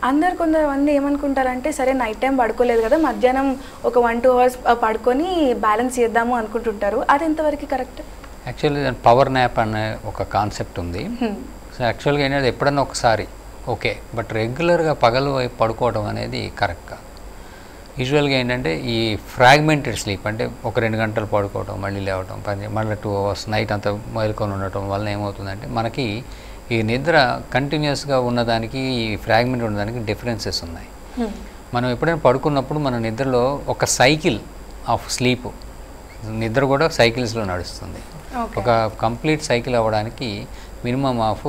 అందరు కొంతమంది ఏమనుకుంటారంటే సరే నైట్ టైం పడుకోలేదు కదా మధ్యాహ్నం ఒక 1-2 అవర్స్ పడుకొని బ్యాలెన్స్ చేద్దాము అనుకుంటుంటారు. అది ఎంతవరకు కరెక్ట్? యాక్చువల్లీ పవర్ న్యాప్ అనే ఒక కాన్సెప్ట్ ఉంది. సో యాక్చువల్గా ఏంటంటే ఎప్పుడన్నా ఒకసారి ఓకే, బట్ రెగ్యులర్గా పగలు పడుకోవడం అనేది కరెక్ట్ కాదు. యూజువల్గా ఏంటంటే ఈ ఫ్రాగ్మెంటెడ్ స్లీప్ అంటే ఒక 2 గంటలు పడుకోవడం మళ్ళీ లేవడం మళ్ళీ 2 అవర్స్ నైట్ అంతా మేలుకొని ఉండటం వల్ల ఏమవుతుందంటే మనకి ఈ నిద్ర కంటిన్యూస్గా ఉన్నదానికి ఈ ఫ్రాగ్మెంట్ ఉన్నదానికి డిఫరెన్సెస్ ఉన్నాయి. మనం ఎప్పుడైనా పడుకున్నప్పుడు మన నిద్రలో ఒక సైకిల్ ఆఫ్ స్లీప్, నిద్ర కూడా సైకిల్స్లో నడుస్తుంది. ఒక కంప్లీట్ సైకిల్ అవ్వడానికి మినిమమ్ ఆఫ్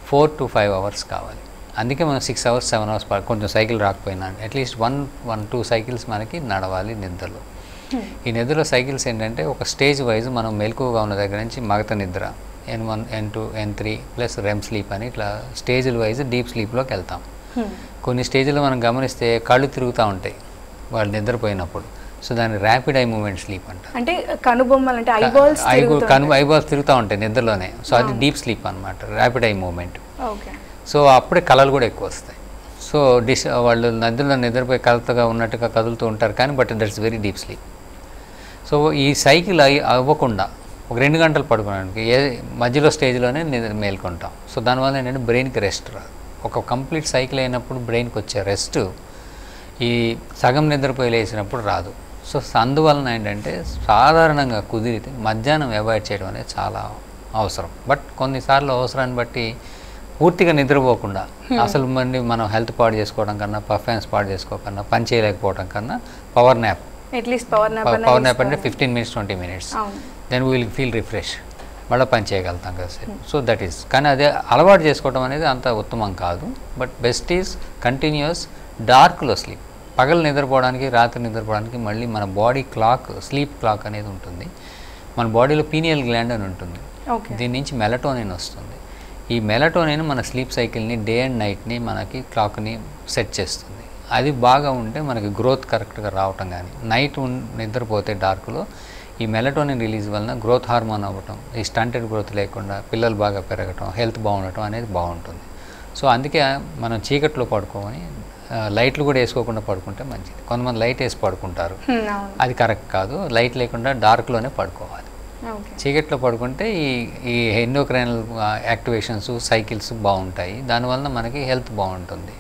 4 to 5 అవర్స్ కావాలి. అందుకే మనం 6 అవర్స్ 7 అవర్స్ కొంచెం సైకిల్ రాకపోయినా అట్లీస్ట్ 1-2 సైకిల్స్ మనకి నడవాలి నిద్రలో. ఈ నిద్రలో సైకిల్స్ ఏంటంటే ఒక స్టేజ్ వైజ్ మనం మెలకువగా ఉన్న దగ్గర నుంచి మగత నిద్ర N1, N2, N3 plus REM sleep అని ఇట్లా స్టేజ్ల వైజ్ డీప్ స్లీప్లోకి వెళ్తాం. కొన్ని స్టేజ్లో మనం గమనిస్తే కళ్ళు తిరుగుతూ ఉంటాయి వాళ్ళు నిద్రపోయినప్పుడు. సో దాన్ని ర్యాపిడ్ ఐ మూమెంట్ స్లీప్ అంట. అంటే కనుబొమ్మలు అంటే ఐబాల్స్ తిరుగుతూ ఉంటాయి నిద్రలోనే. సో అది డీప్ స్లీప్ అనమాట, rapid eye movement. Okay. So అప్పుడే కళలు కూడా ఎక్కువ వస్తాయి. సో వాళ్ళు నిద్రలో నిద్రపోయి కలతగా ఉన్నట్టుగా కదులుతూ ఉంటారు కానీ but that's very deep sleep. So ఈ సైకిల్ అవ్వకుండా ఒక 2 గంటలు పడుకోవడానికి మధ్యలో స్టేజ్లోనే మేల్కొంటాం. సో దానివల్ల ఏంటంటే బ్రెయిన్కి రెస్ట్ రాదు. ఒక కంప్లీట్ సైకిల్ అయినప్పుడు బ్రెయిన్కి వచ్చే రెస్ట్ ఈ సగం నిద్రపోయి లేచినప్పుడు రాదు. సో అందువలన ఏంటంటే సాధారణంగా కుదిరితే మధ్యాహ్నం అవాయిడ్ చేయడం అనేది చాలా అవసరం. బట్ కొన్నిసార్లు అవసరాన్ని బట్టి పూర్తిగా నిద్రపోకుండా అసలు మనం హెల్త్ పాడు చేసుకోవడం కన్నా పర్ఫార్మెన్స్ పాడు చేసుకోకన్నా పని చేయలేకపోవడం కన్నా పవర్ న్యాప్ అంటే 15 minutes 20 minutes then we will feel refresh, మళ్ళీ పని చేయగలుగుతాం కదా సార్. సో దట్ ఈస్, కానీ అదే అలవాటు చేసుకోవడం అనేది అంత ఉత్తమం కాదు. బట్ బెస్ట్ ఈజ్ కంటిన్యూస్ డార్క్లో స్లీప్. పగలు నిద్రపోవడానికి రాత్రి నిద్రపోవడానికి మళ్ళీ మన బాడీ క్లాక్, స్లీప్ క్లాక్ అనేది ఉంటుంది. మన బాడీలో పీనియల్ గ్లాండ్ అని ఉంటుంది. దీని నుంచి మెలటోనిన్ వస్తుంది. ఈ మెలటోనిన్ మన స్లీప్ సైకిల్ని డే అండ్ నైట్ని మనకి క్లాక్ని సెట్ చేస్తుంది. అది బాగా ఉంటే మనకి గ్రోత్ కరెక్ట్గా రావటం, కానీ నైట్ నిద్రపోతే డార్క్లో ఈ మెలటోనిన్ రిలీజ్ వలన గ్రోత్ హార్మోన్ అవ్వటం, ఈ స్టంటెడ్ గ్రోత్ లేకుండా పిల్లలు బాగా పెరగటం, హెల్త్ బాగుండటం అనేది బాగుంటుంది. సో అందుకే మనం చీకట్లో పడుకోమని లైట్లు కూడా వేసుకోకుండా పడుకుంటే మంచిది. కొంతమంది లైట్ వేసి పడుకుంటారు, అది కరెక్ట్ కాదు. లైట్ లేకుండా డార్క్లోనే పడుకోవాలి. చీకట్లో పడుకుంటే ఈ ఎండోక్రైనల్ యాక్టివేషన్స్ సైకిల్స్ బాగుంటాయి, దానివల్ల మనకి హెల్త్ బాగుంటుంది.